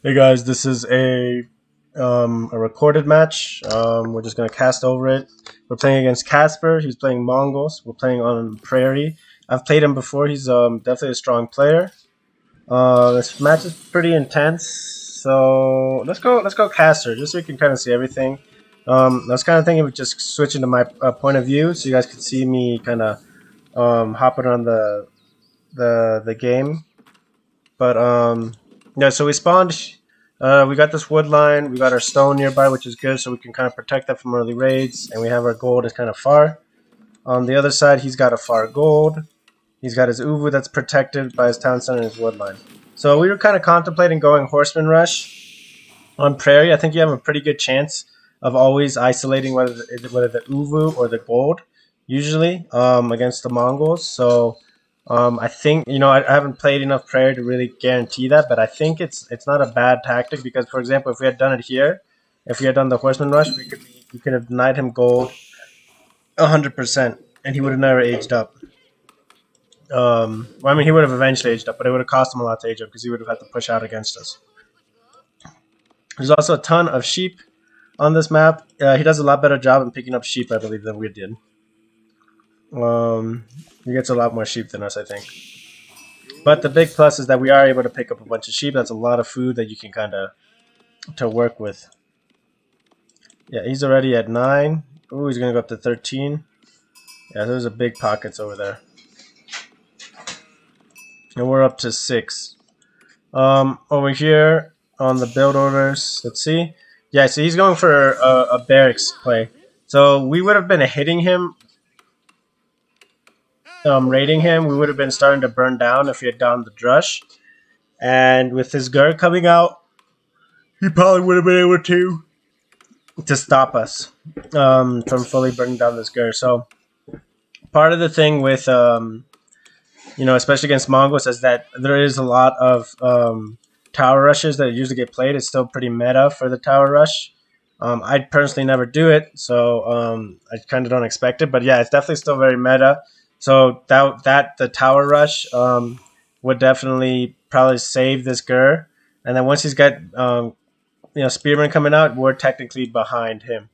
Hey guys, this is a recorded match. We're just gonna cast over it. We're playing against Casper. He's playing Mongols. We're playing on Prairie. I've played him before. He's definitely a strong player. This match is pretty intense. So let's go caster just so we can kind of see everything. I was kind of thinking of just switching to my point of view so you guys could see me kind of hopping on the game. But yeah, so we spawned. We got this wood line. We got our stone nearby, which is good, so we can kind of protect that from early raids. And we have our gold is kind of far. On the other side, he's got a far gold. He's got his uvu that's protected by his town center and his wood line. So we were kind of contemplating going horseman rush on prairie. I think you have a pretty good chance of always isolating whether the uvu or the gold, usually against the Mongols. So I think I haven't played enough prayer to really guarantee that, but I think it's not a bad tactic because, for example, if we had done it here, if we had done the horseman rush, we could have denied him gold 100%, and he would have never aged up. Well, I mean, he would have eventually aged up, but it would have cost him a lot to age up because he would have had to push out against us. There's also a ton of sheep on this map. He does a lot better job in picking up sheep, I believe, than we did. He gets a lot more sheep than us, I think. But the big plus is that we are able to pick up a bunch of sheep. That's a lot of food that you can kind of to work with. Yeah, he's already at 9. Ooh, he's going to go up to 13. Yeah, there's a big pockets over there. And we're up to 6. Over here on the build orders, let's see. Yeah, so he's going for a barracks play. So we would have been hitting him, raiding him. We would have been starting to burn down if he had gone the drush. And with his gur coming out, he probably would have been able to stop us from fully burning down this gur. So part of the thing with especially against Mongols is that there is a lot of tower rushes that usually get played. It's still pretty meta for the tower rush. I personally never do it, so I kind of don't expect it. But yeah, it's definitely still very meta. So that the tower rush would definitely probably save this gur. And then once he's got spearmen coming out, we're technically behind him.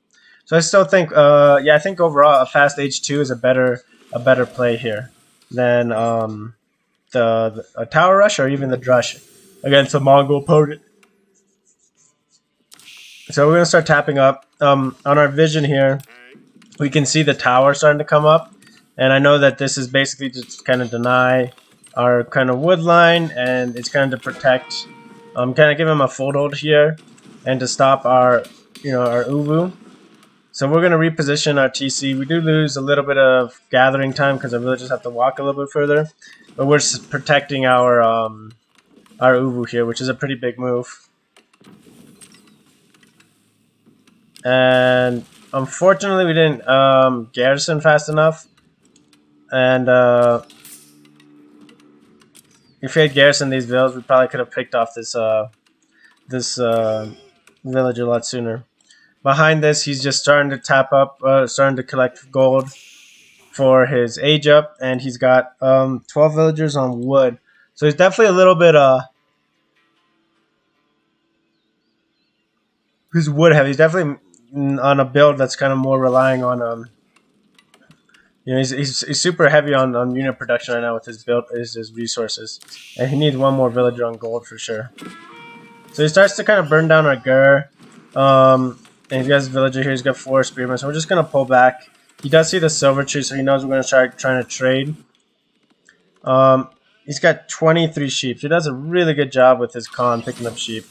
So I still think I think overall a fast H2 is a better play here than a tower rush or even the drush against a Mongol opponent. So we're gonna start tapping up. On our vision here, we can see the tower starting to come up, and I know that this is basically just kind of deny our kind of wood line, and it's kind of to protect, kind of give him a foothold here, and to stop our our uvu. So we're going to reposition our TC. We do lose a little bit of gathering time because I really just have to walk a little bit further. But we're protecting our uvu here, which is a pretty big move. And unfortunately, we didn't garrison fast enough. And if we had garrisoned these villas, we probably could have picked off this village a lot sooner. Behind this, he's just starting to tap up, starting to collect gold for his age up, and he's got 12 villagers on wood. So he's definitely a little bit he's wood heavy. He's definitely on a build that's kind of more relying on he's super heavy on unit production right now with his build, his resources, and he needs one more villager on gold for sure. So he starts to kind of burn down our gur. And he's got his villager here. He's got 4 spearmen. So we're just going to pull back. He does see the silver tree, so he knows we're going to start trying to trade. He's got 23 sheep. He does a really good job with his con picking up sheep.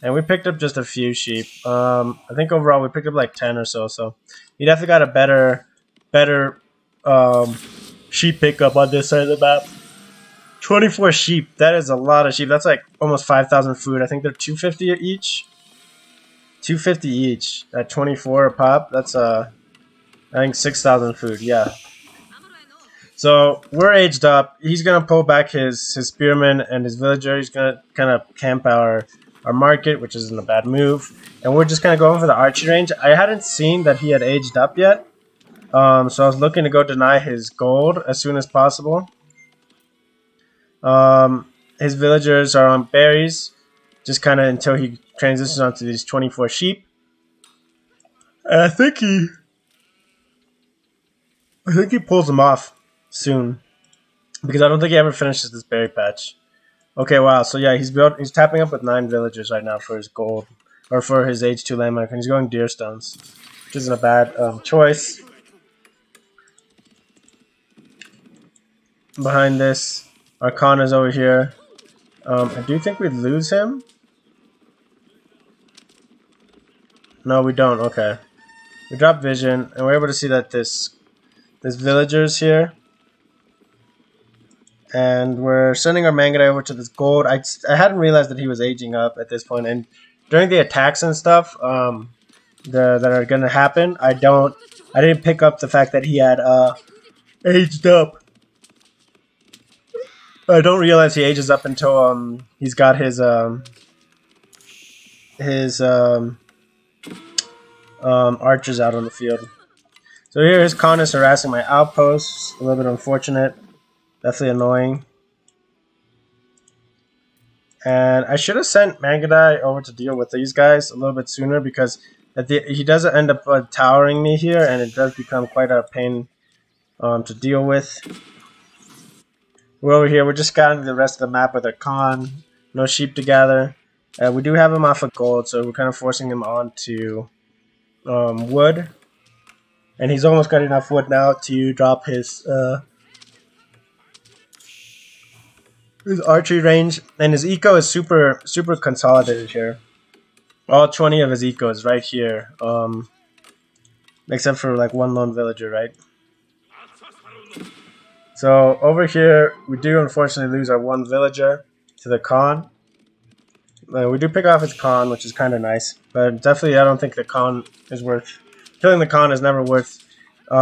And we picked up just a few sheep. I think overall we picked up like 10 or so. So he definitely got a better sheep pickup on this side of the map. 24 sheep. That is a lot of sheep. That's like almost 5,000 food. I think they're 250 each. 250 each at 24 a pop. That's I think 6,000 food. Yeah. So we're aged up. He's gonna pull back his spearman and his villager. He's gonna kind of camp our market, which isn't a bad move. And we're just kind of going for the archery range. I hadn't seen that he had aged up yet, so I was looking to go deny his gold as soon as possible. His villagers are on berries. just kind of until he transitions onto these 24 sheep. And I think he pulls them off soon, because I don't think he ever finishes this berry patch. Okay, wow. So yeah, he's tapping up with 9 villagers right now for his gold, or for his H2 landmark, and he's going deer stones, which isn't a bad choice. Behind this, our Khan is over here. I do think we lose him. No, we don't. Okay, we drop vision, and we're able to see that this villager's here. And we're sending our Mangudai over to this gold. I hadn't realized that he was aging up at this point. And during the attacks and stuff that are going to happen, I didn't pick up the fact that he had aged up. I don't realize he ages up until he's got his archers out on the field. So here his Khan is harassing my outposts. A little bit unfortunate. Definitely annoying. And I should have sent Mangudai over to deal with these guys a little bit sooner, because he doesn't end up towering me here, and it does become quite a pain to deal with. We're over here. We're just scouting the rest of the map with our Khan. No sheep to gather. We do have him off of gold, so we're kind of forcing him onto wood. And he's almost got enough wood now to drop his archery range, and his eco is super consolidated here. All 20 of his eco is right here, except for like one lone villager, right? So over here, we do unfortunately lose our one villager to the Khan. We do pick off his Khan, which is kind of nice, but definitely I don't think the Khan is worth killing. The Khan is never worth.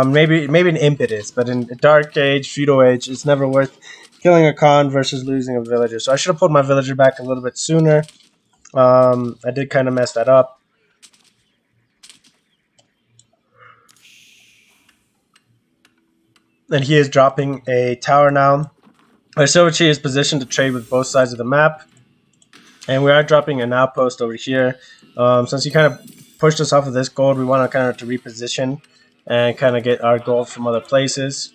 Maybe an impetus, but in Dark Age, Feudal Age, it's never worth killing a Khan versus losing a villager. So I should have pulled my villager back a little bit sooner. I did kind of mess that up. And he is dropping a tower now. Our Silverchi is positioned to trade with both sides of the map. And we are dropping an outpost over here. Since he kind of pushed us off of this gold, we want to kind of to reposition and kind of get our gold from other places.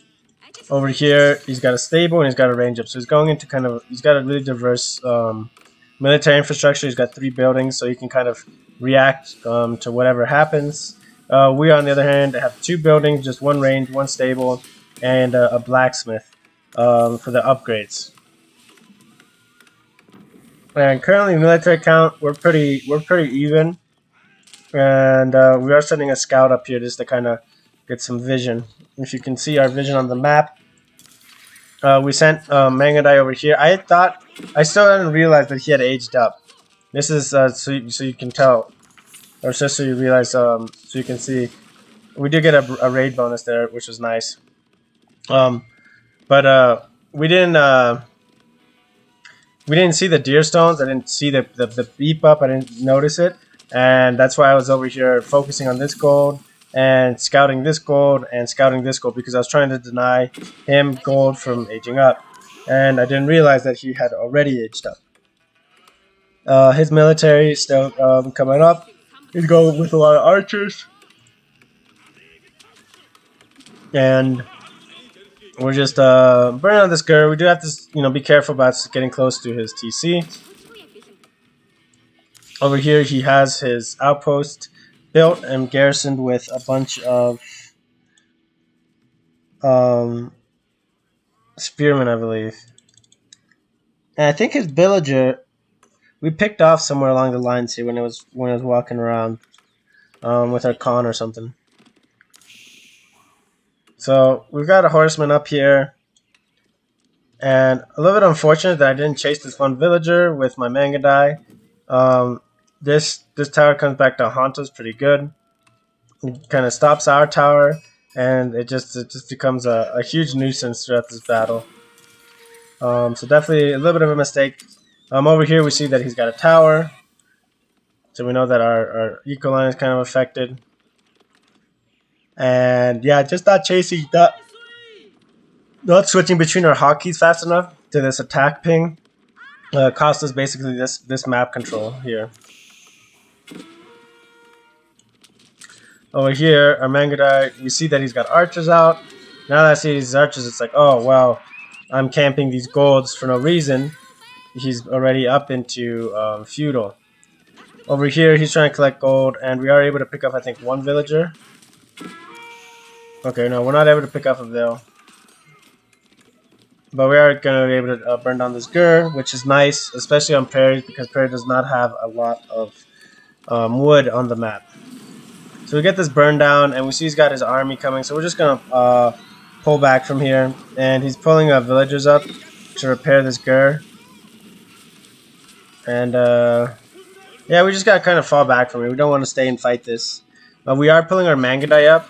Over here, he's got a stable and he's got a range up. So he's going into he's got a really diverse military infrastructure. He's got 3 buildings, so he can kind of react to whatever happens. We, on the other hand, have 2 buildings, just 1 range, 1 stable, and a blacksmith for the upgrades. And currently, military count, we're pretty even. And we are sending a scout up here just to kind of get some vision. If you can see our vision on the map, we sent Mangudai over here. I still didn't realize that he had aged up. This is so you can tell, or just so you realize, so you can see, we do get a raid bonus there, which was nice. But we didn't see the deer stones. I didn't see the beep up. I didn't notice it, and that's why I was over here focusing on this gold and scouting this gold and scouting this gold, because I was trying to deny him gold from aging up, and I didn't realize that he had already aged up. His military is still coming up. He's going with a lot of archers, and we're just burning on this girl. We do have to, be careful about getting close to his TC. Over here, he has his outpost built and garrisoned with a bunch of spearmen, I believe. And I think his villager, we picked off somewhere along the lines here when I was walking around with our Khan or something. So we've got a horseman up here, and a little bit unfortunate that I didn't chase this one villager with my Mangudai. This tower comes back to haunt us pretty good. It kind of stops our tower, and it just becomes a huge nuisance throughout this battle. So definitely a little bit of a mistake. Over here we see that he's got a tower, so we know that our eco line is kind of affected. And yeah, just not chasing, not switching between our hotkeys fast enough to this attack ping. cost us basically this map control here. Over here, our Mangudai, we see that he's got archers out. Now that I see these archers, it's like, oh well, I'm camping these golds for no reason. He's already up into feudal. Over here, he's trying to collect gold, and we are able to pick up, I think, one villager. Okay, no, we're not able to pick up a vill. But we are going to be able to burn down this gur, which is nice, especially on prairie, because prairie does not have a lot of wood on the map. So we get this burn down, and we see he's got his army coming, so we're just going to pull back from here. And he's pulling villagers up to repair this gur. And yeah, we just got to kind of fall back from it. We don't want to stay and fight this. We are pulling our Mangudai up.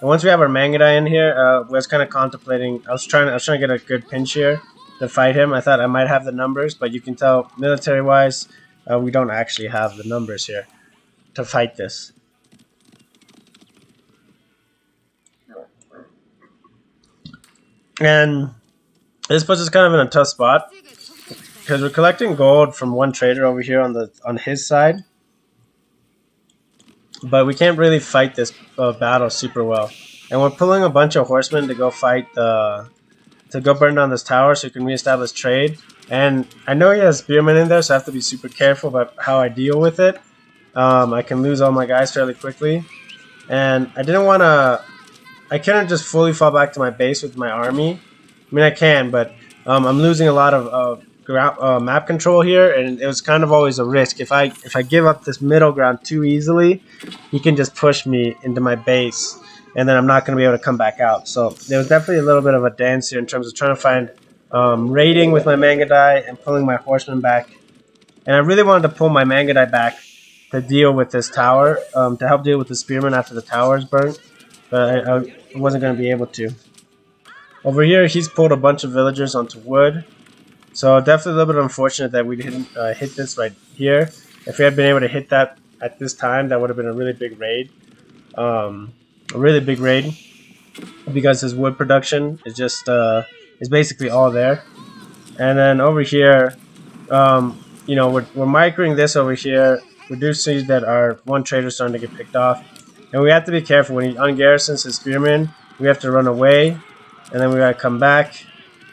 And once we have our Mangudai in here, I was kind of contemplating. I was trying to get a good pinch here to fight him. I thought I might have the numbers, but you can tell military-wise, we don't actually have the numbers here to fight this. And this puts us kind of in a tough spot because we're collecting gold from one trader over here on his side. But we can't really fight this battle super well. And we're pulling a bunch of horsemen to go fight to go burn down this tower so we can reestablish trade. And I know he has spearmen in there, so I have to be super careful about how I deal with it. I can lose all my guys fairly quickly. And I didn't want to... I couldn't just fully fall back to my base with my army. I mean, I can, but I'm losing a lot of map control here, and it was kind of always a risk. If I give up this middle ground too easily, he can just push me into my base, and then I'm not going to be able to come back out. So there was definitely a little bit of a dance here in terms of trying to find raiding with my Mangudai and pulling my horsemen back. And I really wanted to pull my Mangudai back to deal with this tower, to help deal with the spearmen after the tower is burnt. But I wasn't going to be able to. Over here, he's pulled a bunch of villagers onto wood. So definitely a little bit unfortunate that we didn't hit this right here. If we had been able to hit that at this time, that would have been a really big raid. Because his wood production is just is basically all there. And then over here, you know, we're microing this over here. We do see that our one trader is starting to get picked off. And we have to be careful. When he ungarrisons his spearmen, we have to run away. And then we gotta come back.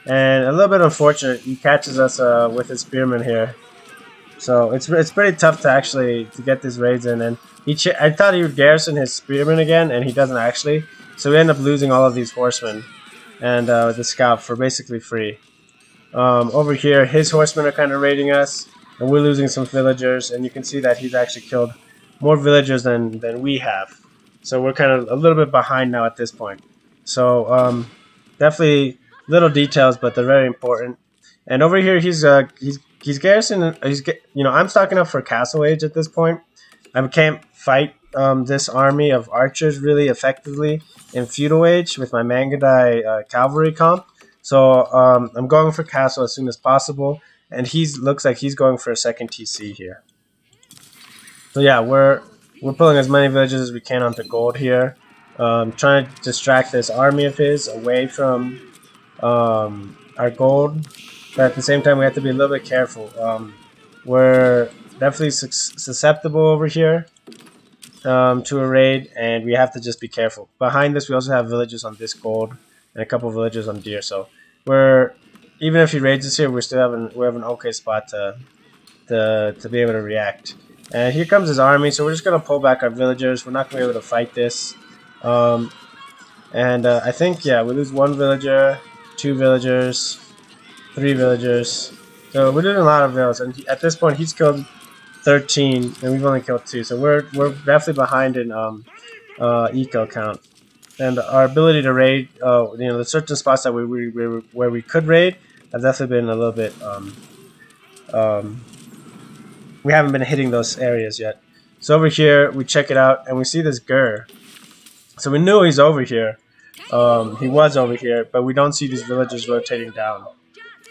And a little bit unfortunate, he catches us with his spearmen here. So it's pretty tough to actually get these raids in. And I thought he would garrison his spearmen again, and he doesn't actually. So we end up losing all of these horsemen and the scout for basically free. Over here, his horsemen are kind of raiding us, and we're losing some villagers. And you can see that he's actually killed more villagers than we have. So we're kind of a little bit behind now at this point. So definitely little details, but they're very important. And over here, he's garrisoning. You know, I'm stocking up for castle age at this point. I can't fight this army of archers really effectively in feudal age with my Mangudai cavalry comp. So I'm going for castle as soon as possible. And looks like he's going for a second TC here. So yeah, we're pulling as many villages as we can onto gold here. Trying to distract this army of his away from our gold. But at the same time, we have to be a little bit careful. We're definitely susceptible over here to a raid, and we have to just be careful. Behind this, we also have villages on this gold and a couple of villages on deer. So even if he raids us here, we have an okay spot to be able to react. And here comes his army, so we're just gonna pull back our villagers. We're not gonna be able to fight this. I think, yeah, we lose one villager, 2 villagers, 3 villagers. So we're doing a lot of vills, and at this point he's killed 13, and we've only killed 2. So we're definitely behind in eco count, and our ability to raid. You know, the certain spots that where we could raid have definitely been a little bit. We haven't been hitting those areas yet. So over here, we check it out, and we see this gur. So we knew he's over here. He was over here, but we don't see these villagers rotating down.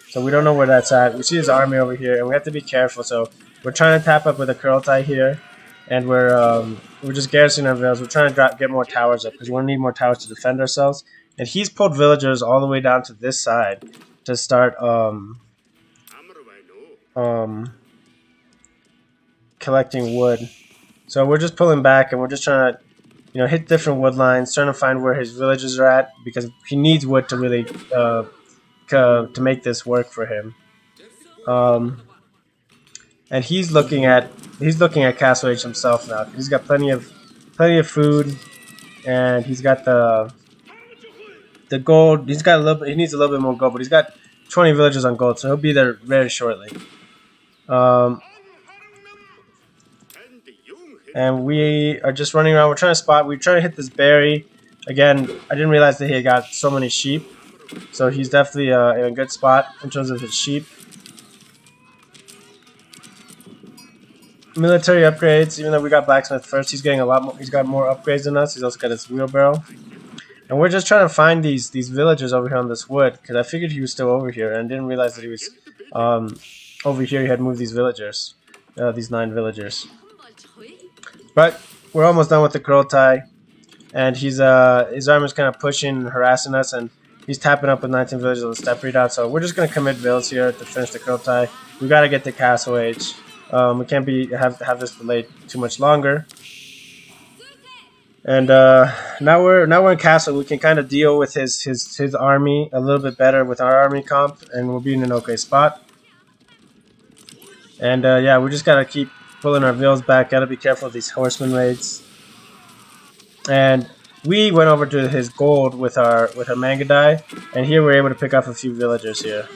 So we don't know where that's at. We see his army over here, and we have to be careful. So we're trying to tap up with a curl tie here, and we're just garrisoning our villas. We're trying to get more towers up because we're gonna need more towers to defend ourselves. And he's pulled villagers all the way down to this side to start um, collecting wood. So we're just pulling back and we're just trying to, hit different wood lines, trying to find where his villages are at because he needs wood to really to make this work for him. And he's looking at Castle Age himself now. He's got plenty of food, and he's got the gold. He's got a little bit. He needs a little bit more gold, but he's got 20 villages on gold, so he'll be there very shortly. Um, and we are just running around. We're trying to spot. We're trying to hit this berry. Again, I didn't realize that he had got so many sheep, so he's definitely in a good spot in terms of his sheep. Military upgrades. Even though we got blacksmith first, he's getting a lot more. He's got more upgrades than us. He's also got his wheelbarrow. And we're just trying to find these villagers over here on this wood, because I figured he was still over here, and didn't realize that he was over here. He had moved these villagers, these 9 villagers. But we're almost done with the Kurultai, and his army's kind of pushing and harassing us, and he's tapping up with 19 villagers on the steppe redoubt. So we're just gonna commit villas here to finish the Kurultai. We gotta get to Castle Age. We can't have this delayed too much longer. And now we're in Castle. We can kind of deal with his army a little bit better with our army comp, and we'll be in an okay spot. And yeah, we just gotta keep pulling our vills back. Gotta be careful of these horseman raids. And we went over to his gold with our Mangudai, and here we're able to pick off a few villagers here.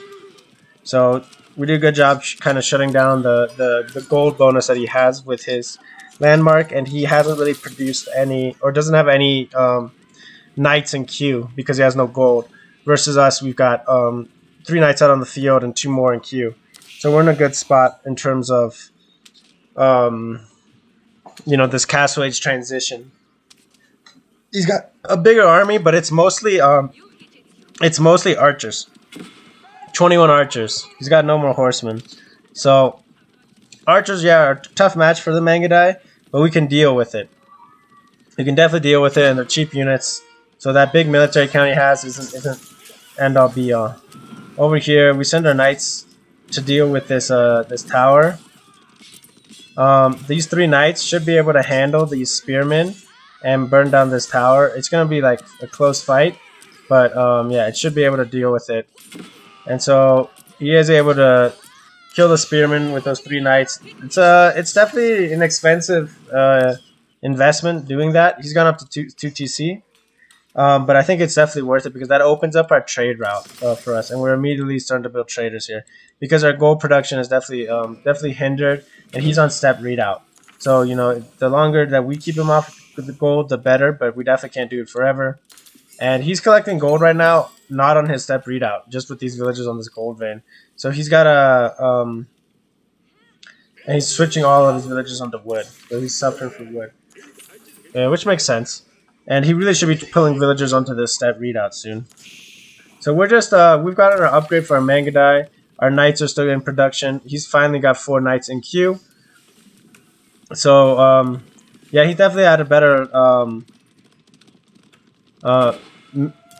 So we did a good job kind of shutting down the gold bonus that he has with his landmark, and he hasn't really produced any, or doesn't have any knights in queue because he has no gold. Versus us, we've got 3 knights out on the field and 2 more in queue. So we're in a good spot in terms of this Castle Age transition. He's got a bigger army, but it's mostly archers. 21 archers. He's got no more horsemen. So archers, yeah, are a tough match for the Mangudai, but we can deal with it. We can definitely deal with it, and they're cheap units. So that big military count he has isn't end all be all. Over here, we send our knights to deal with this tower. These 3 knights should be able to handle these spearmen and burn down this tower. It's gonna be like a close fight, but yeah, it should be able to deal with it. And so he is able to kill the spearmen with those 3 knights. It's definitely an expensive investment doing that. He's gone up to 2 TC, but I think it's definitely worth it because that opens up our trade route for us, and we're immediately starting to build traders here because our gold production is definitely hindered, and he's on steppe redoubt. So the longer that we keep him off with the gold, the better. But we definitely can't do it forever. And he's collecting gold right now, not on his steppe redoubt, just with these villagers on this gold vein. So he's got and he's switching all of his villagers onto wood. So he's suffering from wood, which makes sense. And he really should be pulling villagers onto this steppe redoubt soon. So we're just we've got our upgrade for our Mangudai. Our knights are still in production. He's finally got 4 knights in queue. So yeah, he definitely had a better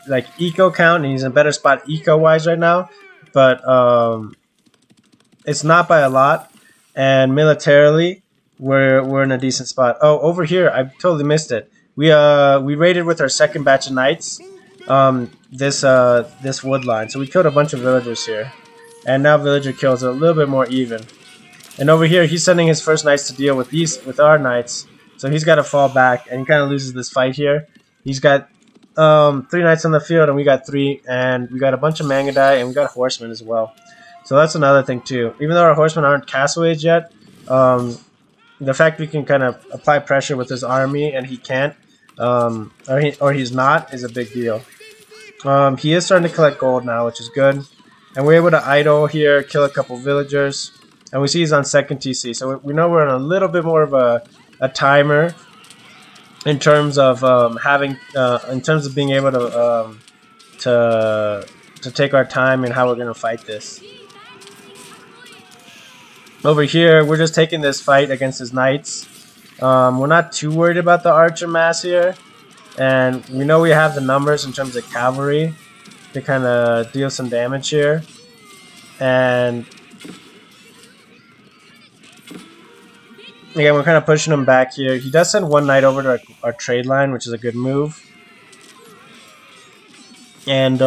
like eco count, and he's in a better spot eco wise right now, but it's not by a lot, and militarily we're in a decent spot. Oh, over here, I totally missed it. We raided with our second batch of knights this wood line, so we killed a bunch of villagers here, and now villager kills are a little bit more even. And over here, he's sending his first knights to deal with our knights, so he's got to fall back, and he kind of loses this fight here. He's got 3 knights on the field, and we got 3, and we got a bunch of Mangudai, and we got horsemen as well. So that's another thing too. Even though our horsemen aren't Castle Age yet, the fact we can kind of apply pressure with his army and he can't, or he's not, is a big deal. He is starting to collect gold now, which is good, and we're able to idle here, kill a couple villagers, and we see he's on 2nd TC. So we know we're on a little bit more of a timer in terms of being able to take our time and how we're gonna fight this. Over here, we're just taking this fight against his knights. We're not too worried about the archer mass here, and we know we have the numbers in terms of cavalry to kind of deal some damage here. And Again, we're kind of pushing him back here. He does send one knight over to our trade line, which is a good move. And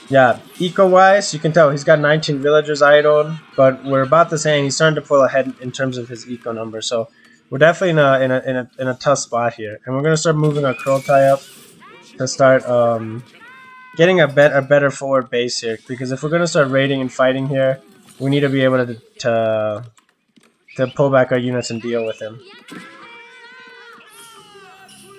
yeah, eco-wise, you can tell he's got 19 villagers idled, but we're about the same. He's starting to pull ahead in terms of his eco number, so we're definitely in a tough spot here. And we're gonna start moving our Kurultai up to start getting a better forward base here, because if we're gonna start raiding and fighting here, we need to be able to pull back our units and deal with him.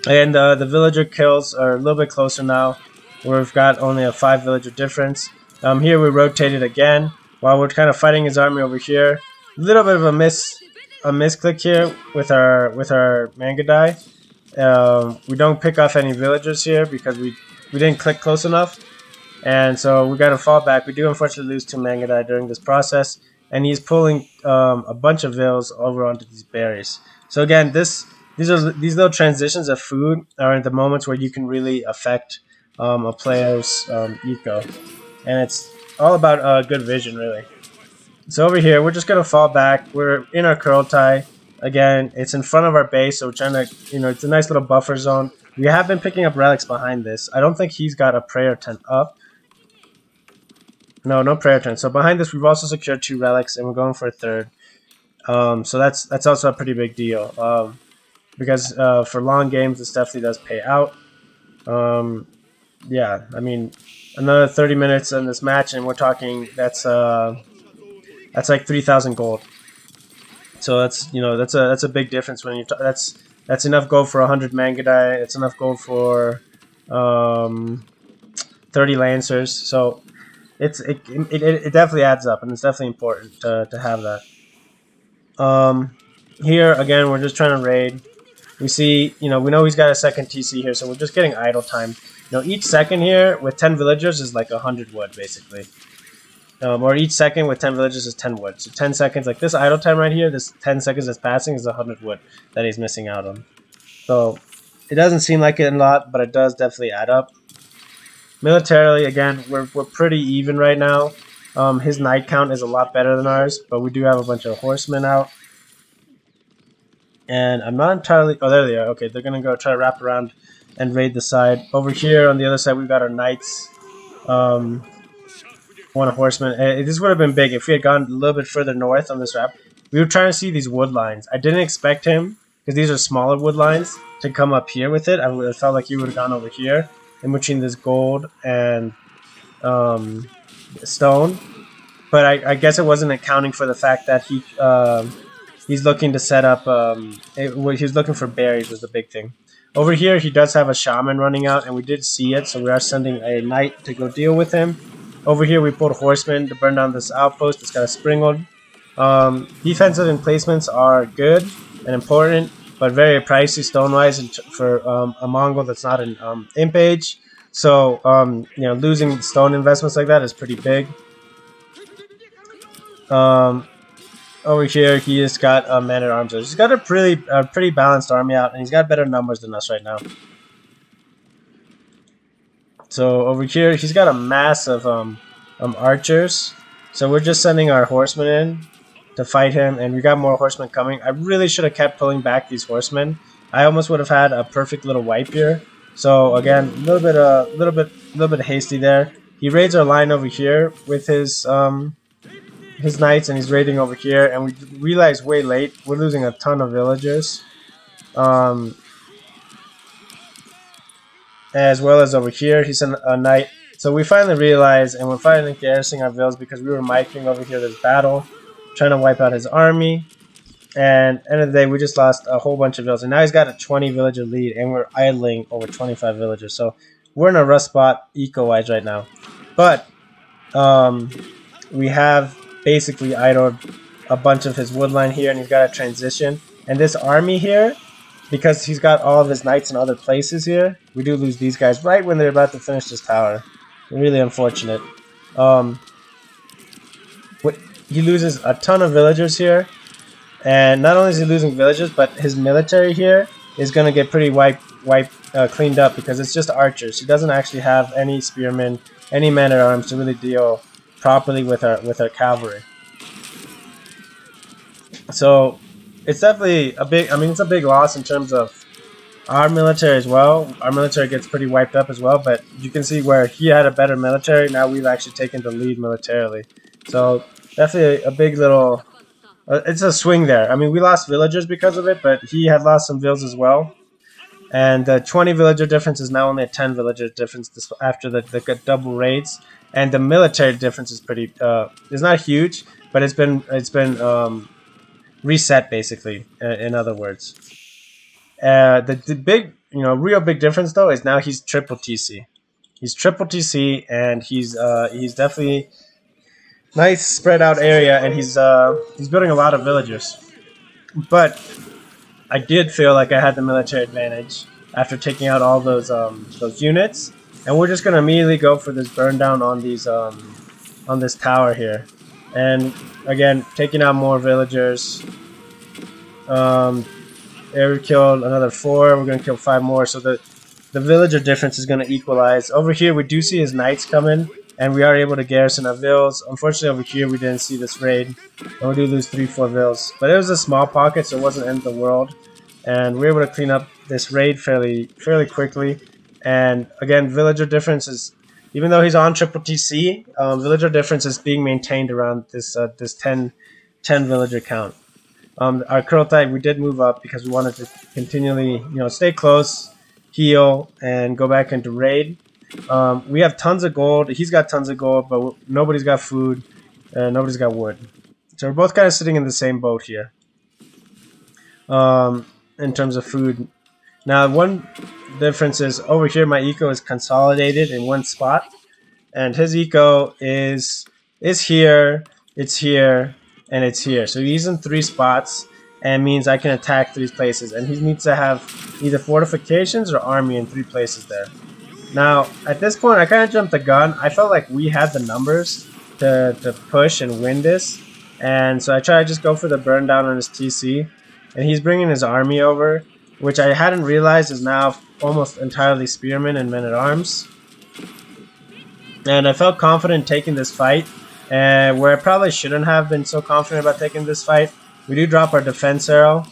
And the villager kills are a little bit closer now. We've got only a 5 villager difference. Here we rotated again while we're kind of fighting his army over here. A little bit of a misclick here with our Mangudai. We don't pick off any villagers here because we didn't click close enough, and so we got to fall back. We do unfortunately lose 2 Mangudai during this process, and he's pulling a bunch of vills over onto these berries. So again, these little transitions of food are the moments where you can really affect a player's eco, and it's all about good vision, really. So over here, we're just gonna fall back. We're in our Kurultai. Again, it's in front of our base, so we're trying to, it's a nice little buffer zone. We have been picking up relics behind this. I don't think he's got a prayer tent up. No prayer tent. So behind this, we've also secured 2 relics, and we're going for a 3rd. So that's also a pretty big deal. Because for long games, this definitely does pay out. Yeah, I mean, another 30 minutes in this match, and we're talking that's like 3,000 gold. So that's a big difference when you that's enough gold for 100 Mangudai. It's enough gold for 30 lancers. So it definitely adds up, and it's definitely important to have that. Here again, we're just trying to raid. We see, we know he's got a second TC here, so we're just getting idle time. Each second here with 10 villagers is like 100 wood, basically. Or each second with 10 villagers is 10 wood. So 10 seconds, like this idle time right here, this 10 seconds that's passing is 100 wood that he's missing out on. So it doesn't seem like it a lot, but it does definitely add up. Militarily, again, we're pretty even right now. His knight count is a lot better than ours, but we do have a bunch of horsemen out. And I'm not entirely... Oh, there they are. Okay, they're going to go try to wrap around and raid the side. Over here on the other side, we've got our knights. One horseman. This would have been big if we had gone a little bit further north on this map. We were trying to see these wood lines. I didn't expect him, because these are smaller wood lines, to come up here with it. I felt like he would have gone over here in between this gold and stone. But I guess it wasn't accounting for the fact that he's looking to set up. He's looking for berries was the big thing. Over here, he does have a shaman running out, and we did see it, so we are sending a knight to go deal with him. Over here, we pulled horsemen to burn down this outpost. It's got a springald. Defensive emplacements are good and important, but very pricey stone-wise for a Mongol that's not an imp age. So, losing stone investments like that is pretty big. Over here, he has got man-at-arms. He's got a pretty balanced army out, and he's got better numbers than us right now. So over here, he's got a mass of archers. So we're just sending our horsemen in to fight him, and we got more horsemen coming. I really should have kept pulling back these horsemen. I almost would have had a perfect little wipe here. So again, a little bit hasty there. He raids our line over here with his knights, and he's raiding over here. And we realize way late we're losing a ton of villagers. As well as over here, he sent a knight. So we finally realized, and we're finally garrisoning our villas because we were micing over here this battle, trying to wipe out his army. And end of the day, we just lost a whole bunch of villas. And now he's got a 20 villager lead, and we're idling over 25 villagers. So we're in a rough spot eco-wise right now. But we have basically idled a bunch of his woodline here, and he's got a transition. And this army here, because he's got all of his knights in other places here, we do lose these guys right when they're about to finish this tower. Really unfortunate. He loses a ton of villagers here, and not only is he losing villagers, but his military here is going to get pretty cleaned up because it's just archers. He doesn't actually have any spearmen, any men-at-arms to really deal properly with our cavalry. So it's definitely a big. I mean, it's a big loss in terms of our military as well. Our military gets pretty wiped up as well. But you can see where he had a better military. Now we've actually taken the lead militarily. So definitely a big little. It's a swing there. I mean, we lost villagers because of it, but he had lost some vills as well. And the 20 villager difference is now only a 10 villager difference after the double raids. And the military difference is pretty. It's not huge, but it's been reset basically. In other words, the big, real big difference though is now he's triple TC. He's triple TC, and he's definitely nice spread out area, and he's building a lot of villagers. But I did feel like I had the military advantage after taking out all those units, and we're just gonna immediately go for this burn down on these on this tower here, and again taking out more villagers. Um, we killed another 4. We're gonna kill 5 more, so the villager difference is gonna equalize. Over here, we do see his knights coming, and we are able to garrison our vills. Unfortunately, over here we didn't see this raid, and we do lose 3-4 vills. But it was a small pocket, so it wasn't the end of the world, and we were able to clean up this raid fairly quickly. And again, villager difference is, even though he's on triple TC, villager difference is being maintained around this 10 villager count. Our Kurultai, we did move up because we wanted to continually, stay close, heal, and go back into raid. We have tons of gold. He's got tons of gold, but nobody's got food, and nobody's got wood. So we're both kind of sitting in the same boat here. In terms of food. Now, one difference is over here, my eco is consolidated in one spot, and his eco is here, it's here, and it's here. So he's in 3 spots, and means I can attack 3 places, and he needs to have either fortifications or army in 3 places there. Now, at this point, I kind of jumped the gun. I felt like we had the numbers to push and win this, and so I tried to just go for the burn down on his TC, and he's bringing his army over, which I hadn't realized is now almost entirely spearmen and men-at-arms. And I felt confident taking this fight, where I probably shouldn't have been so confident about taking this fight. We do drop our defense arrow.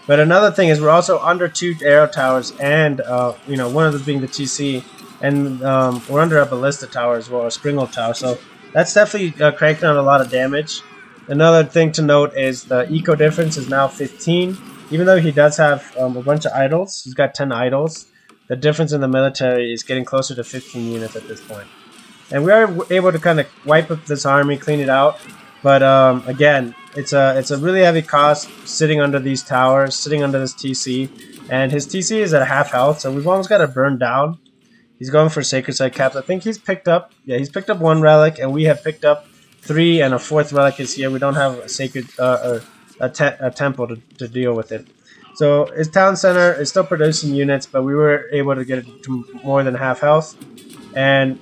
But another thing is we're also under 2 arrow towers, and one of them being the TC, and we're under a ballista tower as well, a springald tower. So that's definitely cranking out a lot of damage. Another thing to note is the eco difference is now 15. Even though he does have a bunch of idols, he's got 10 idols. The difference in the military is getting closer to 15 units at this point. And we are able to kind of wipe up this army, clean it out. But again, it's a really heavy cost sitting under these towers, sitting under this TC. And his TC is at half health, so we've almost got to burn down. He's going for Sacred Site Caps. I think he's picked up 1 relic, and we have picked up 3, and a 4th relic is here. We don't have a sacred a temple to deal with it. So his town center is still producing units, but we were able to get it to more than half health, and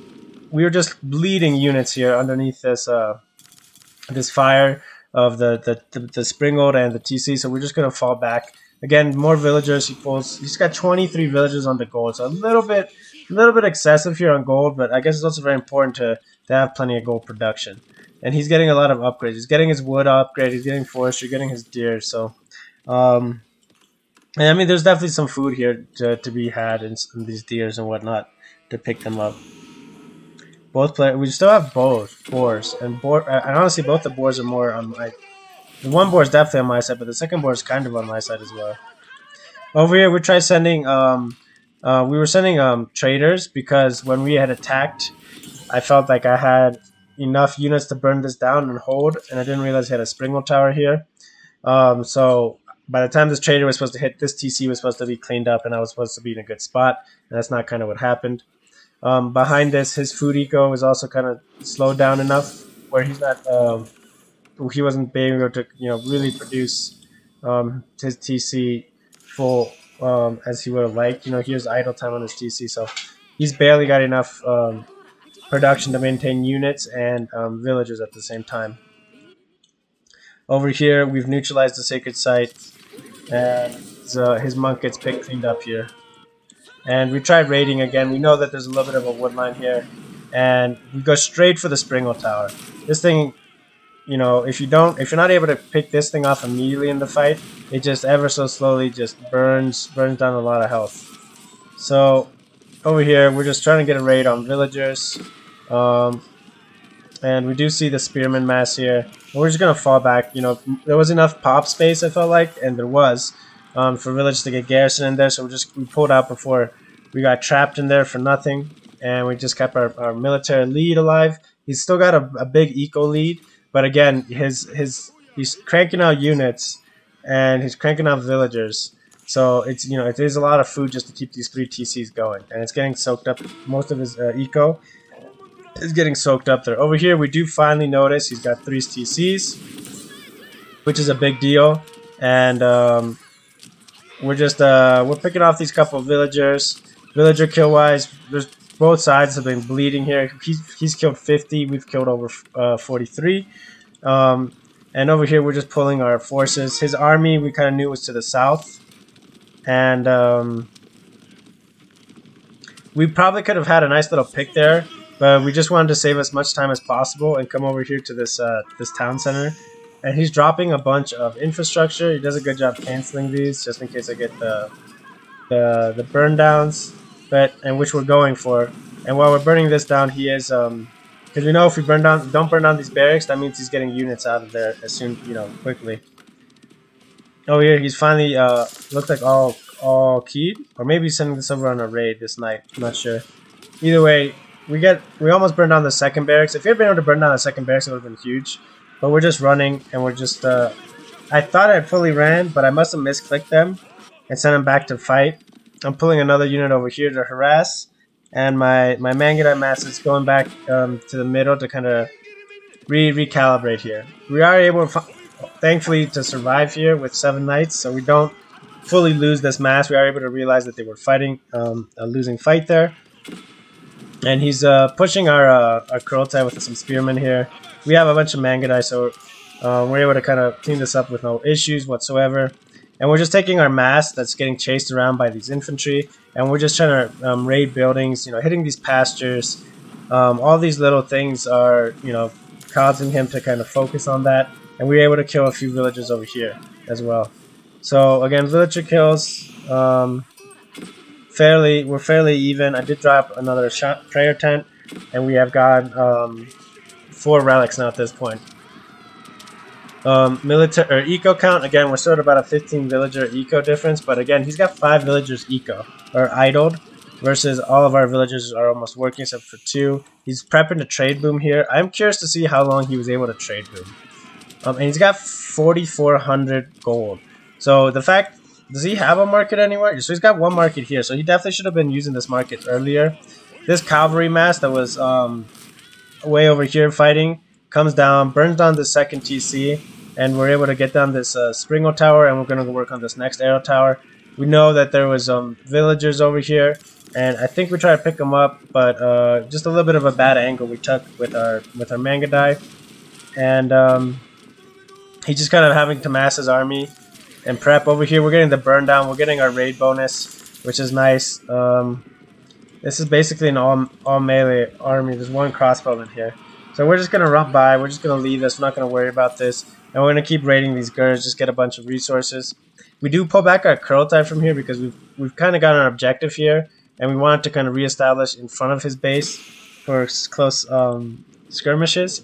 we were just bleeding units here underneath this this fire of the springald and the TC. So we're just gonna fall back again. More villagers. He's got 23 villagers on the gold, so a little bit excessive here on gold, but I guess it's also very important to have plenty of gold production. And he's getting a lot of upgrades. He's getting his wood upgrade. He's getting forestry, getting his deer. So, and I mean, there's definitely some food here to be had in these deers and whatnot to pick them up. Both players, we still have boars, and honestly, both the boars are more on my. The one boar is definitely on my side, but the second boar is kind of on my side as well. Over here, we tried sending. We were sending traders because when we had attacked, I felt like I had enough units to burn this down and hold, and I didn't realize he had a springald tower here. So by the time this trader was supposed to hit, this TC was supposed to be cleaned up, and I was supposed to be in a good spot, and that's not kind of what happened. Behind this, his food eco was also kind of slowed down enough where he's not, he wasn't being able to, really produce his TC full as he would have liked. He has idle time on his TC, so he's barely got enough production to maintain units and villagers at the same time. Over here, we've neutralized the sacred site, and his monk gets cleaned up here. And we tried raiding again. We know that there's a little bit of a wood line here, and we go straight for the springald tower. This thing, you know, if you're not able to pick this thing off immediately in the fight, it just ever so slowly just burns down a lot of health. So over here, we're just trying to get a raid on villagers. And we do see the spearman mass here. And we're just gonna fall back. You know, there was enough pop space, I felt like, and there was, for village to get garrison in there. So we pulled out before we got trapped in there for nothing, and we just kept our military lead alive. He's still got a big eco lead, but again, he's cranking out units, and he's cranking out villagers. So it's, you know, it is a lot of food just to keep these 3 TCs going, and it's getting soaked up. Most of his eco is getting soaked up there. Over here, we do finally notice he's got 3 TCs, which is a big deal. And we're picking off these couple of villagers. Villager kill wise, there's both sides have been bleeding here. He's killed 50. We've killed over 43. And over here, we're just pulling our forces. His army, we kind of knew was to the south, and we probably could have had a nice little pick there. But we just wanted to save as much time as possible and come over here to this this town center. And he's dropping a bunch of infrastructure. He does a good job canceling these, just in case I get the burn downs, and which we're going for. And while we're burning this down, he is because we know if we don't burn down these barracks, that means he's getting units out of there as soon, you know, quickly. Oh, here he's finally looked like all keyed, or maybe he's sending this over on a raid this night. I'm not sure. Either way, we almost burned down the second barracks. If we had been able to burn down the second barracks, it would have been huge. But we're just running, and we're just I thought I fully ran, but I must have misclicked them and sent them back to fight. I'm pulling another unit over here to harass, and my Mangudai mass is going back to the middle to kind of recalibrate here. We are able, thankfully, to survive here with 7 knights, so we don't fully lose this mass. We are able to realize that they were fighting a losing fight there. And he's pushing our Kurultai with some spearmen here. We have a bunch of Mangudai, so we're able to kind of clean this up with no issues whatsoever. And we're just taking our mass that's getting chased around by these infantry, and we're just trying to raid buildings, you know, hitting these pastures. All these little things are, you know, causing him to kind of focus on that. And we were able to kill a few villagers over here as well. So again, villager kills. We're fairly even. I did drop another prayer tent, and we have got 4 relics now at this point. Military or eco count, again, we're sort of about a 15 villager eco difference, but again, he's got 5 villagers eco or idled, versus all of our villagers are almost working except for 2. He's prepping to trade boom here. I'm curious to see how long he was able to trade boom. And he's got 4,400 gold. So the fact, does he have a market anywhere? So he's got 1 market here. So he definitely should have been using this market earlier. This cavalry mass that was way over here fighting comes down, burns down the second TC, and we're able to get down this Springle Tower, and we're going to work on this next Arrow Tower. We know that there was villagers over here, and I think we tried to pick them up, but just a little bit of a bad angle we took with our Mangudai, and he's just kind of having to mass his army and prep. Over here, we're getting the burn down. We're getting our raid bonus, which is nice. This is basically an all melee army. There's 1 crossbowman here. So we're just going to run by. We're just going to leave this. We're not going to worry about this. And we're going to keep raiding these girls, just get a bunch of resources. We do pull back our Kurultai from here because we've kind of got an objective here. And we want to kind of reestablish in front of his base for close skirmishes.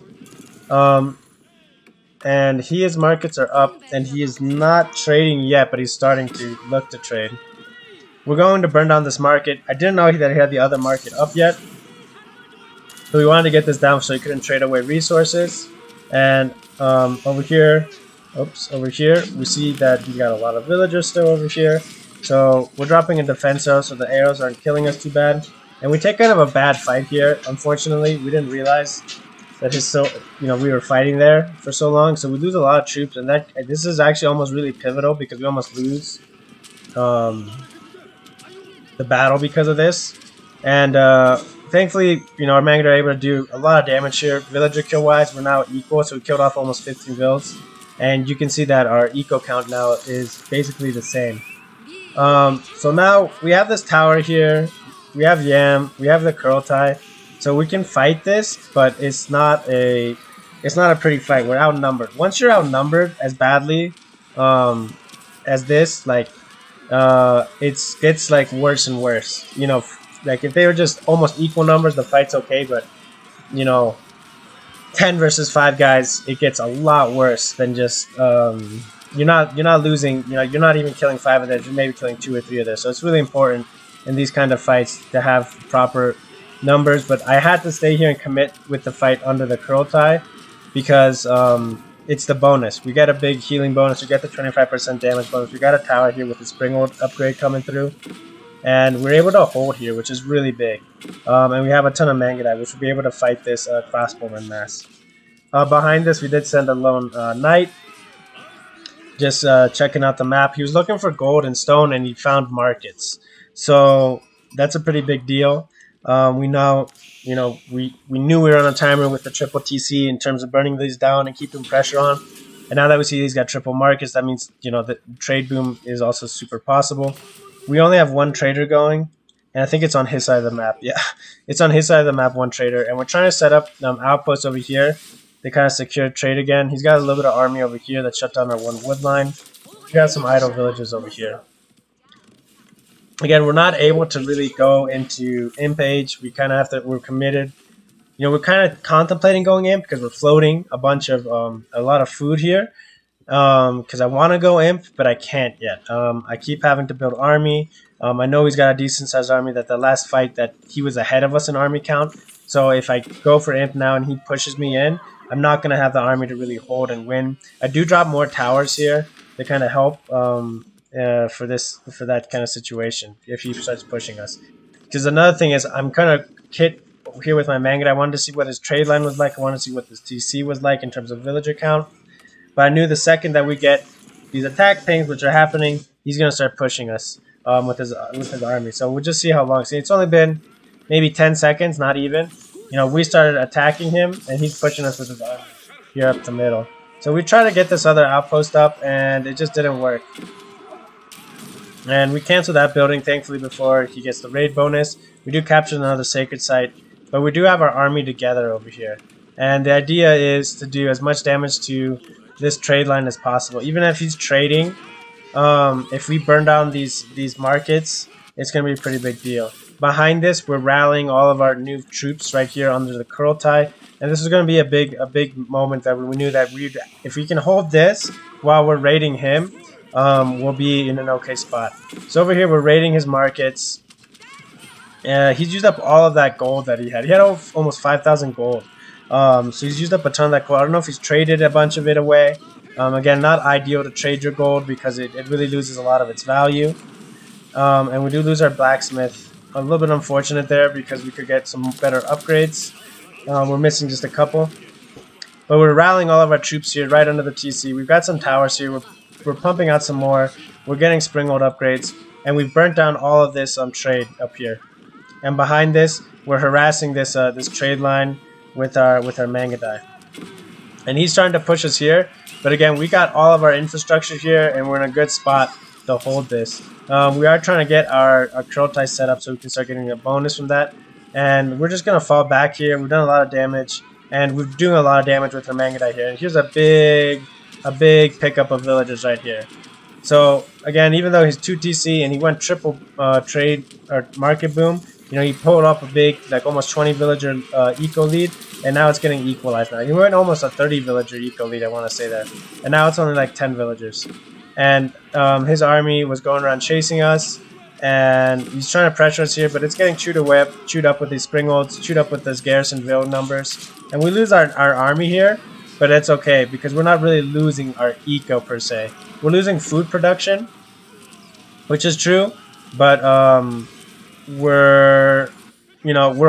And his markets are up, and he is not trading yet, but he's starting to look to trade. We're going to burn down this market. I didn't know that he had the other market up yet, so we wanted to get this down so he couldn't trade away resources. And over here, we see that he got a lot of villagers still over here. So we're dropping a defense arrow so the arrows aren't killing us too bad. And we take kind of a bad fight here. Unfortunately, we didn't realize that we were fighting there for so long, so we lose a lot of troops, and this is actually almost really pivotal because we almost lose the battle because of this. And thankfully, our Mangudai are able to do a lot of damage here. Villager kill wise, we're now equal, so we killed off almost 15 vills, and you can see that our eco count now is basically the same. So now we have this tower here, we have Yam, we have the Kurultai. So we can fight this, but it's not a it's not a pretty fight. We're outnumbered. Once you're outnumbered as badly as this, like it's gets like worse and worse. You know, like if they were just almost equal numbers, the fight's okay. But you know, 10 versus 5 guys, it gets a lot worse than just you're not losing. You know, you're not even killing 5 of theirs. You're maybe killing 2 or 3 of theirs. So it's really important in these kind of fights to have proper numbers. But I had to stay here and commit with the fight under the curl tie because it's the bonus. We get a big healing bonus. We get the 25% damage bonus. We got a tower here with the Springhold upgrade coming through. And we're able to hold here, which is really big. And we have a ton of Mangudai, which will be able to fight this crossbowman mass. Behind this, we did send a lone knight, just checking out the map. He was looking for gold and stone, and he found markets. So that's a pretty big deal. We know, we knew we were on a timer with the triple TC in terms of burning these down and keeping pressure on. And now that we see he's got triple markets, that means, the trade boom is also super possible. We only have one trader going, and I think it's on his side of the map. Yeah, it's on his side of the map, one trader. And we're trying to set up outposts over here to kind of secure trade again. He's got a little bit of army over here that shut down our one wood line. We got some idle villages over here. Again, we're not able to really go into imp age. We kind of have to, we're committed. We're kind of contemplating going imp because we're floating a lot of food here. Because I want to go imp, but I can't yet. I keep having to build army. I know he's got a decent sized army. That the last fight that he was ahead of us in army count. So if I go for imp now and he pushes me in, I'm not going to have the army to really hold and win. I do drop more towers here to kind of help for that kind of situation if he starts pushing us. Because another thing is I'm kind of kit here with my Mangudai. I wanted to see what his trade line was like. I wanted to see what his TC was like in terms of villager count. But I knew the second that we get these attack pings, which are happening, he's going to start pushing us with his army. So we'll just see how long. See, it's only been maybe 10 seconds, not even. We started attacking him, and he's pushing us with his army here up the middle. So we tried to get this other outpost up, and it just didn't work. And we canceled that building, thankfully, before he gets the raid bonus. We do capture another sacred site, but we do have our army together over here. And the idea is to do as much damage to this trade line as possible. Even if he's trading, if we burn down these markets, it's going to be a pretty big deal. Behind this, we're rallying all of our new troops right here under the curl tie, and this is going to be a big moment that we knew that if we can hold this while we're raiding him, we'll be in an okay spot. So over here, we're raiding his markets. He's used up all of that gold that he had. He had almost 5,000 gold. So he's used up a ton of that gold. I don't know if he's traded a bunch of it away. Again, not ideal to trade your gold because it really loses a lot of its value. And we do lose our blacksmith. A little bit unfortunate there because we could get some better upgrades. We're missing just a couple. But we're rallying all of our troops here right under the TC. We've got some towers here. We're pumping out some more. We're getting Springhold upgrades. And we've burnt down all of this trade up here. And behind this, we're harassing this trade line with our Mangudai. And he's trying to push us here, but again, we got all of our infrastructure here, and we're in a good spot to hold this. We are trying to get our curl tie set up so we can start getting a bonus from that. And we're just going to fall back here. We've done a lot of damage, and we're doing a lot of damage with our Mangudai here. And here's a big pickup of villagers right here. So again, even though he's 2 TC and he went triple trade or market boom, he pulled up a big, like almost 20 villager eco lead, and now it's getting equalized now. He went almost a 30 villager eco lead, I want to say that. And now it's only like 10 villagers. And his army was going around chasing us, and he's trying to pressure us here, but it's getting chewed up with these springholds, chewed up with this garrisonville numbers. And we lose our army here, but it's okay, because we're not really losing our eco per se. We're losing food production, which is true, but we're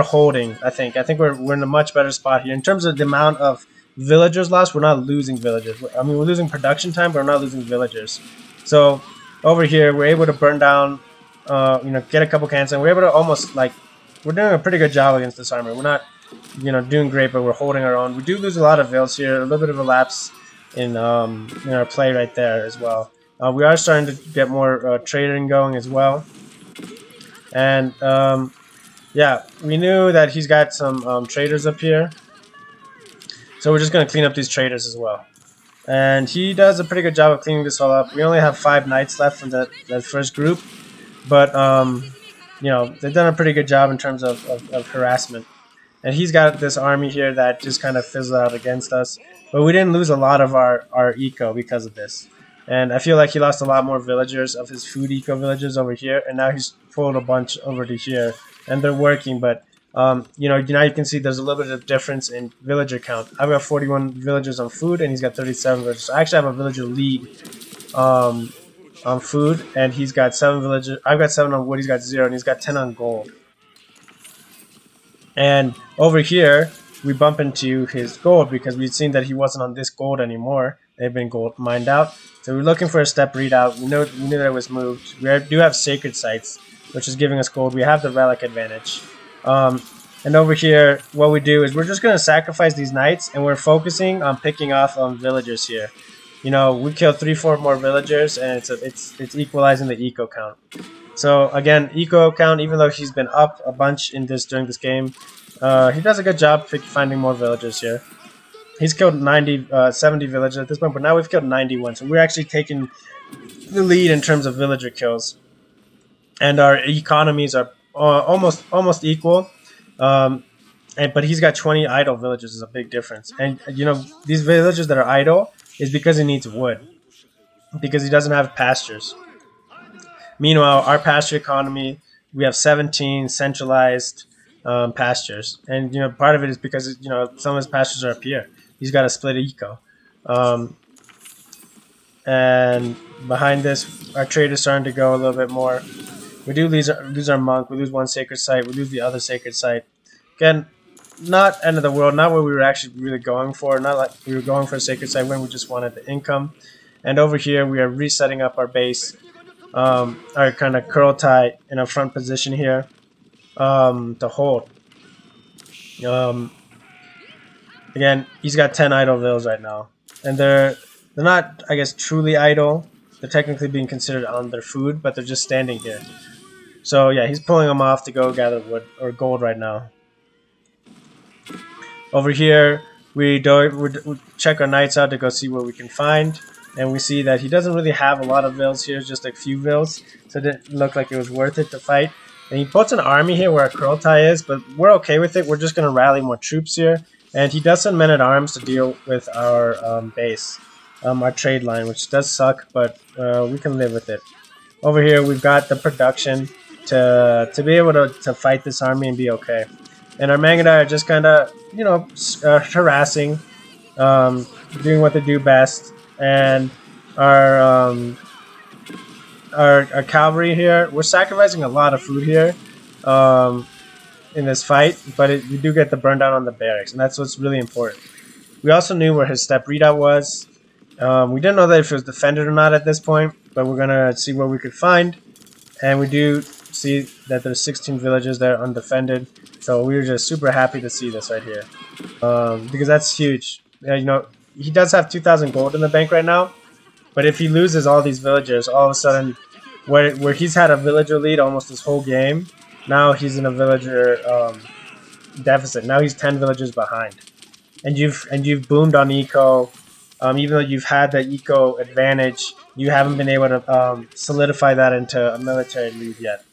holding. I think we're in a much better spot here in terms of the amount of villagers lost. We're not losing villagers. I mean, we're losing production time, but we're not losing villagers. So over here, we're able to burn down, get a couple cans, and we're able to almost we're doing a pretty good job against this army. We're not doing great, but we're holding our own. We do lose a lot of vills here. A little bit of a lapse in our play right there as well. We are starting to get more trading going as well. And yeah, we knew that he's got some traders up here. So we're just going to clean up these traders as well. And he does a pretty good job of cleaning this all up. We only have 5 knights left from that first group. But, you know, they've done a pretty good job in terms of harassment. And he's got this army here that just kind of fizzled out against us. But we didn't lose a lot of our eco because of this. And I feel like he lost a lot more villagers of his food eco villagers over here. And now he's pulled a bunch over to here. And they're working, but you know, now you can see there's a little bit of difference in villager count. I've got 41 villagers on food, and he's got 37 villagers. So I actually have a villager lead on food, and he's got 7 villagers. I've got 7 on wood, he's got 0, and he's got 10 on gold. And over here, we bump into his gold because we'd seen that he wasn't on this gold anymore. They've been gold mined out. So we're looking for a step readout. We knew that it was moved. We do have sacred sites, which is giving us gold. We have the relic advantage. And over here, what we do is we're just going to sacrifice these knights, and we're focusing on picking off villagers here. You know, we killed 3-4 more villagers, and it's equalizing the eco count. So again, eco count, even though he's been up a bunch during this game, he does a good job finding more villagers here. He's killed 70 villagers at this point, but now we've killed 91. So we're actually taking the lead in terms of villager kills, and our economies are almost equal. But he's got 20 idle villages, is a big difference. And you know, these villagers that are idle is because he needs wood, because he doesn't have pastures. Meanwhile, our pasture economy, we have 17 centralized pastures, and you know, part of it is because, you know, some of his pastures are up here. He's got a split eco, and behind this, our trade is starting to go a little bit more. We do lose our monk. We lose 1 sacred site. We lose the other sacred site. Again, not end of the world. Not what we were actually really going for. Not like we were going for a sacred site when we just wanted the income. And over here, we are resetting up our base. Our kind of curl tie in a front position here to hold. Again, he's got 10 idle vills right now, and they're not, I guess, truly idle. They're technically being considered on their food, but they're just standing here. So yeah, he's pulling them off to go gather wood or gold right now. Over here, we check our knights out to go see what we can find, and we see that he doesn't really have a lot of vills here, just a few vills, so it didn't look like it was worth it to fight. And he puts an army here where our curl tie is, but we're okay with it. We're just going to rally more troops here, and he does send men-at-arms to deal with our base, our trade line, which does suck, but we can live with it. Over here, we've got the production to be able to fight this army and be okay. And our Mangudai are just kind of, you know, harassing, doing what they do best. And our cavalry here, we're sacrificing a lot of food here in this fight, but we do get the burn down on the barracks, and that's what's really important. We also knew where his step readout was. We didn't know that if it was defended or not at this point, but we're gonna see what we could find. And we do see that there's 16 villages that are undefended, so we were just super happy to see this right here, because that's huge. You know, he does have 2,000 gold in the bank right now, but if he loses all these villagers, all of a sudden, where he's had a villager lead almost this whole game, now he's in a villager deficit. Now he's 10 villagers behind, and you've boomed on eco. Even though you've had the eco advantage, you haven't been able to solidify that into a military lead yet.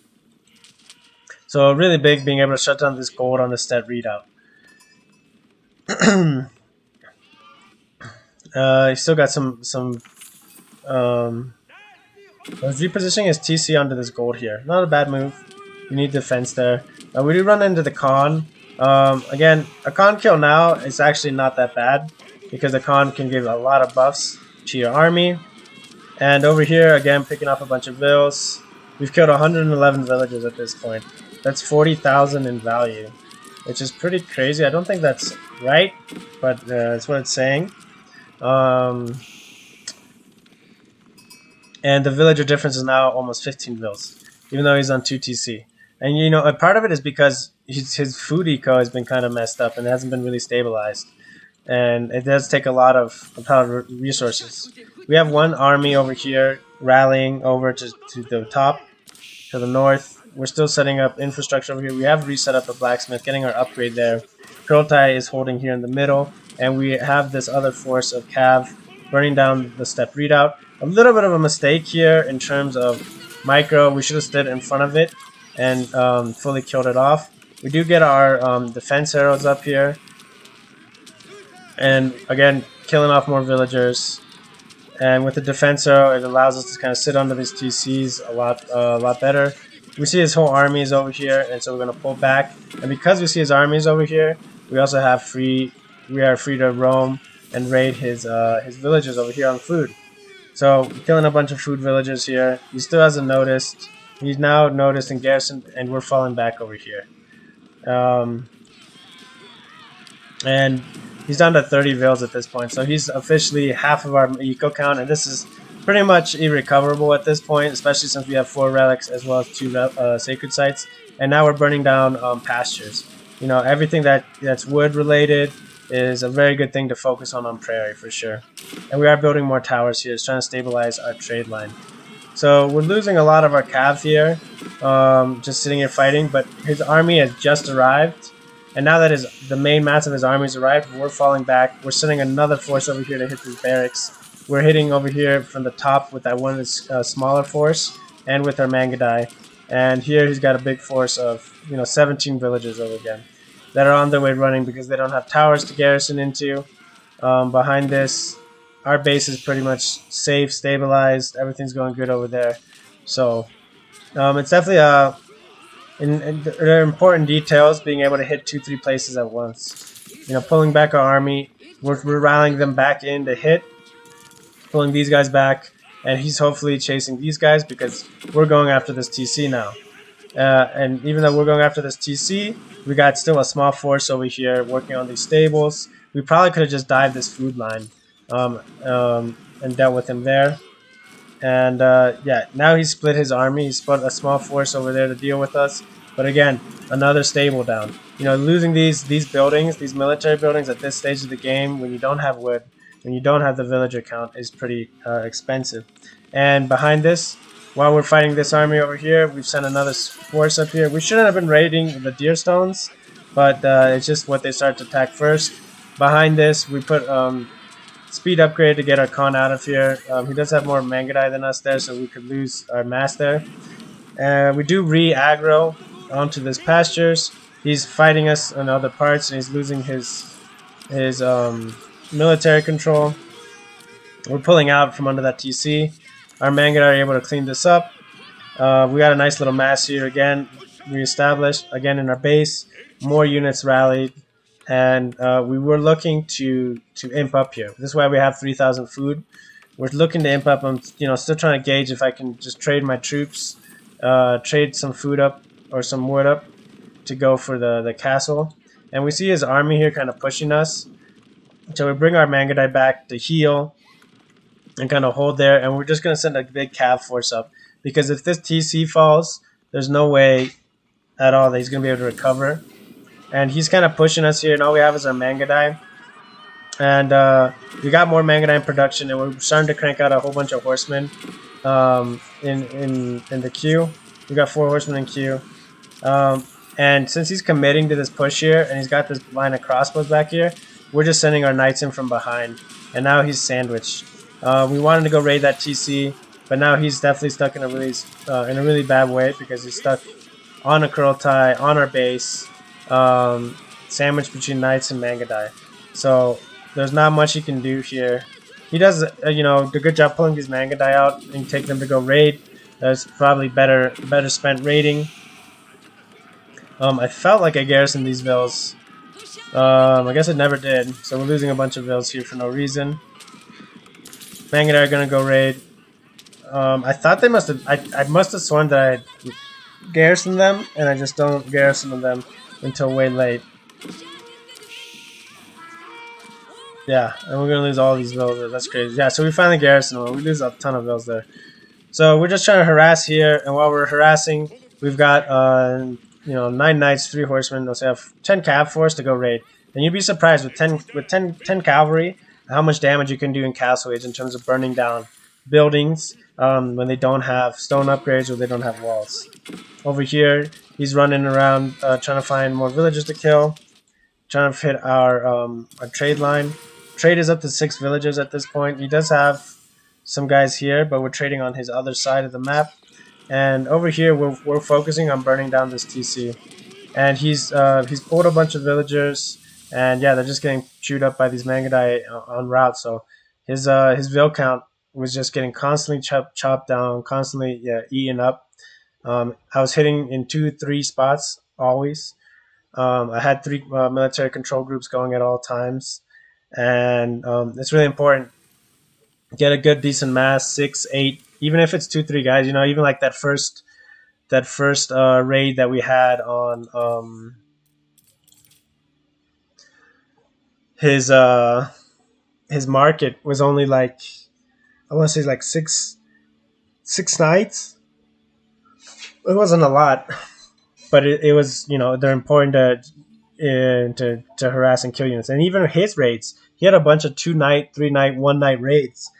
So really big being able to shut down this gold on the stat readout. He's still got some repositioning his TC onto this gold here. Not a bad move. You need defense there. We do run into the Khan. Again, a Khan kill now is actually not that bad, because the Khan can give a lot of buffs to your army. And over here, again, picking up a bunch of vills. We've killed 111 villagers at this point. That's 40,000 in value, which is pretty crazy. I don't think that's right, but that's what it's saying. And the villager difference is now almost 15 vills, even though he's on 2 TC. And you know, a part of it is because his food eco has been kind of messed up and it hasn't been really stabilized. And it does take a lot of resources. We have one army over here rallying over to the top, to the north. We're still setting up infrastructure over here. We have reset up the blacksmith, getting our upgrade there. Kurultai is holding here in the middle. and we have this other force of cav burning down the step redoubt. A little bit of a mistake here in terms of micro. We should have stood in front of it and fully killed it off. We do get our defense arrows up here, and again killing off more villagers. And with the defense arrow, it allows us to kind of sit under these TCs a lot better. We see his whole army is over here, and so we're going to pull back. And because we see his army is over here, we also have we are free to roam and raid his villages over here on food. So we're killing a bunch of food villagers here. He still hasn't noticed. He's now noticed and garrisoned, and we're falling back over here. And he's down to 30 vills at this point, so he's officially half of our eco count, and this is pretty much irrecoverable at this point, especially since we have 4 relics as well as 2 sacred sites. And now we're burning down pastures. You know, everything that's wood related is a very good thing to focus on prairie for sure. And we are building more towers here, trying to stabilize our trade line. So we're losing a lot of our cav here, just sitting here fighting, but his army has just arrived. And now that the main mass of his army has arrived, we're falling back. We're sending another force over here to hit these barracks. We're hitting over here from the top with that one smaller force and with our Mangudai. And here he's got a big force of 17 villagers over again that are on their way running because they don't have towers to garrison into. Behind this, our base is pretty much safe, stabilized. Everything's going good over there. So it's definitely there are important details, being able to hit 2-3 places at once. Pulling back our army, we're rallying them back in to hit, pulling these guys back, and he's hopefully chasing these guys because we're going after this TC now. And even though we're going after this TC, we got still a small force over here working on these stables. We probably could have just dived this food line and dealt with him there. And yeah, now he's split his army. He's put a small force over there to deal with us. But again, another stable down. Losing these buildings, these military buildings at this stage of the game, when you don't have wood, when you don't have the villager count, is pretty expensive. And behind this, while we're fighting this army over here, we've sent another force up here. We shouldn't have been raiding the deer stones, but it's just what they start to attack first. Behind this, we put speed upgrade to get our Khan out of here. He does have more Mangudai than us there, so we could lose our mass there. We do re-aggro onto this pastures. He's fighting us on other parts, and he's losing his military control. We're pulling out from under that TC. Our Mangudai are able to clean this up. We got a nice little mass here again, reestablished again in our base. More units rallied. And we were looking to imp up here. This is why we have 3,000 food. We're looking to imp up. I'm still trying to gauge if I can just trade my troops, trade some food up or some wood up to go for the castle. And we see his army here kind of pushing us. So we bring our Mangudai back to heal and kind of hold there. And we're just going to send a big cav force up. Because if this TC falls, there's no way at all that he's going to be able to recover. And he's kind of pushing us here, and all we have is our Mangudai. And we got more Mangudai in production, and we're starting to crank out a whole bunch of horsemen in the queue. We got 4 horsemen in queue. And since he's committing to this push here, and he's got this line of crossbows back here, we're just sending our knights in from behind. And now he's sandwiched. We wanted to go raid that TC, but now he's definitely stuck in a really bad way because he's stuck on a curl tie, on our base. Sandwiched between knights and Mangudai. So there's not much he can do here. He does a good job pulling these Mangudai out and take them to go raid. That's probably better spent raiding. I felt like I garrisoned these vills. I guess it never did. So we're losing a bunch of vills here for no reason. Mangudai are gonna go raid. I thought they must have. I must have sworn that I had garrisoned them, and I just don't garrison them until way late. Yeah, and we're gonna lose all these vills there. That's crazy. Yeah, so we finally garrison them. We lose a ton of vills there. So we're just trying to harass here, and while we're harassing, we've got 9 knights, 3 horsemen. Let's have 10 cav force to go raid. And you'd be surprised with 10 cavalry how much damage you can do in Castle Age in terms of burning down buildings when they don't have stone upgrades or they don't have walls. Over here, he's running around trying to find more villagers to kill. trying to hit our trade line. Trade is up to 6 villagers at this point. He does have some guys here, but we're trading on his other side of the map. And over here, we're focusing on burning down this TC. And he's pulled a bunch of villagers, and yeah, they're just getting chewed up by these Mangudai on route. So his vill count was just getting constantly chopped down, constantly eaten up. I was hitting in 2-3 spots always. I had 3 military control groups going at all times, and it's really important. Get a good decent mass, 6, 8, even if it's 2-3 guys. You know, even like that first raid that we had on his his market was only like, I want to say like six nights. It wasn't a lot, but it was, they're important to harass and kill units. And even his raids, he had a bunch of 2 night, 3 night, 1 night raids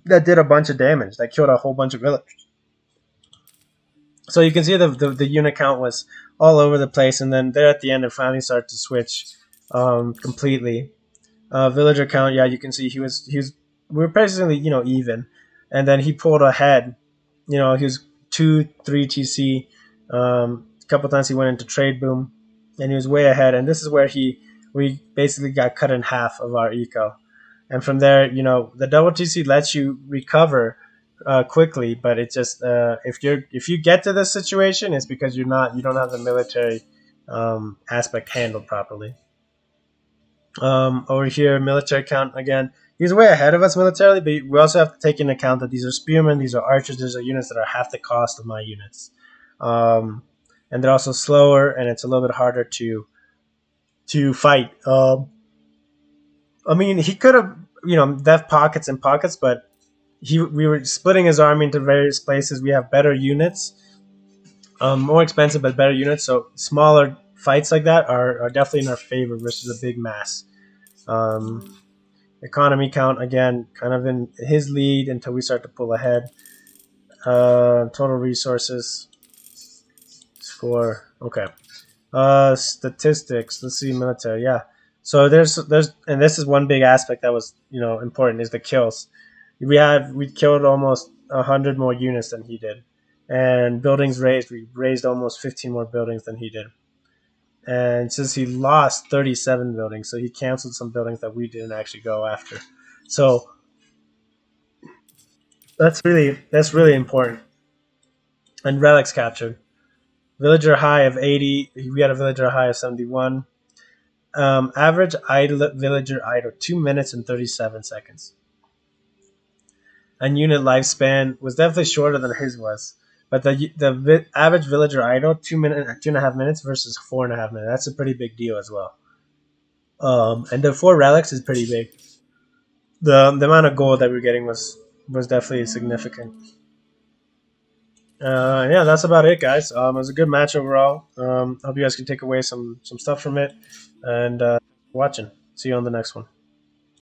that did a bunch of damage, that killed a whole bunch of villagers. So you can see the unit count was all over the place, and then there at the end it finally started to switch completely. Villager count, yeah, you can see we were basically even, and then he pulled ahead. He was 2-3 TC. A couple times he went into trade boom, and he was way ahead. And this is where we basically got cut in half of our eco. And from there, the double TC lets you recover quickly, but it just if you get to this situation, it's because you don't have the military aspect handled properly. Over here, military count again. He's way ahead of us militarily, but we also have to take into account that these are spearmen, these are archers, these are units that are half the cost of my units, and they're also slower, and it's a little bit harder to fight. I mean, he could have left pockets and pockets, but we were splitting his army into various places. We have better units, more expensive but better units. So smaller fights like that are definitely in our favor versus a big mass. Economy count again, kind of in his lead until we start to pull ahead. Total resources score. Okay. Statistics. Let's see, military. Yeah. So there's and this is one big aspect that was important, is the kills. We killed almost 100 more units than he did, and buildings raised. We raised almost 15 more buildings than he did. And since he lost 37 buildings, so he canceled some buildings that we didn't actually go after. So that's really important. And relics captured. Villager high of 80. We had a villager high of 71. Average villager idle 2 minutes and 37 seconds. And unit lifespan was definitely shorter than his was. But the average villager idle 2.5 minutes versus 4.5 minutes. That's a pretty big deal as well. And the 4 relics is pretty big. The amount of gold that we are getting was definitely significant. Yeah, that's about it, guys. It was a good match overall. Hope you guys can take away some stuff from it. And watching. See you on the next one.